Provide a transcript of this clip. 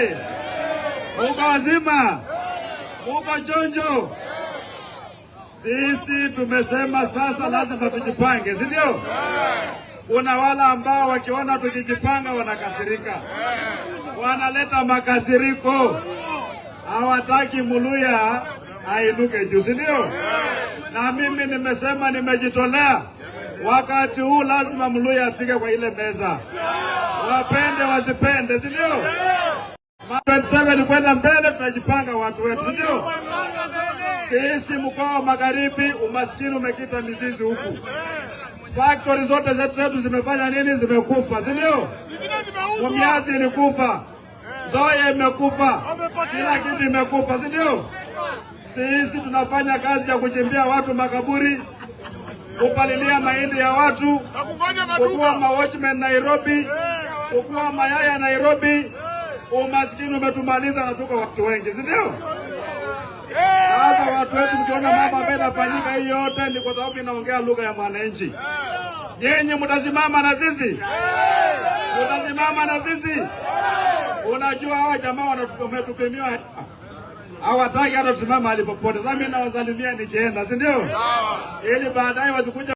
oye! Muko wazima? Muko chonjo? Sisi tumesema sasa lazima tujipange, si ndio? Kuna wale ambao wakiona tukijipanga wanakasirika, wanaleta makasiriko, hawataki Muluya ainuke juu, si ndio? Na mimi nimesema nimejitolea, wakati huu lazima Muluya afike kwa ile meza, wapende wasipende, si ndio? 27 kwenda mbele, tunajipanga watu wetu, si ndio? Sisi mkoa wa Magharibi umaskini umekita mizizi huku. Factory zote zetu zimefanya nini? Zimekufa, si ndio? Mumias ilikufa, Nzoia imekufa, kila kitu imekufa, si ndio? Sisi tunafanya kazi ya kuchimbia watu makaburi, kupalilia mahindi ya watu, kukua ma-watchmen Nairobi, kukua mayaya Nairobi. Umaskini umetumaliza na tuko watu wengi, si ndio? Sasa watu wetu mkiona mama ambaye inafanyika hii yote ni kwa sababu inaongea lugha ya mwananchi. Yenye mtasimama na sisi? Mtasimama na sisi? Unajua hawa jamaa wametupimiwa, hawataki hata tusimama alipopote. Sasa mimi nawasalimia nikienda, si ndio? Ili baadaye wasikuja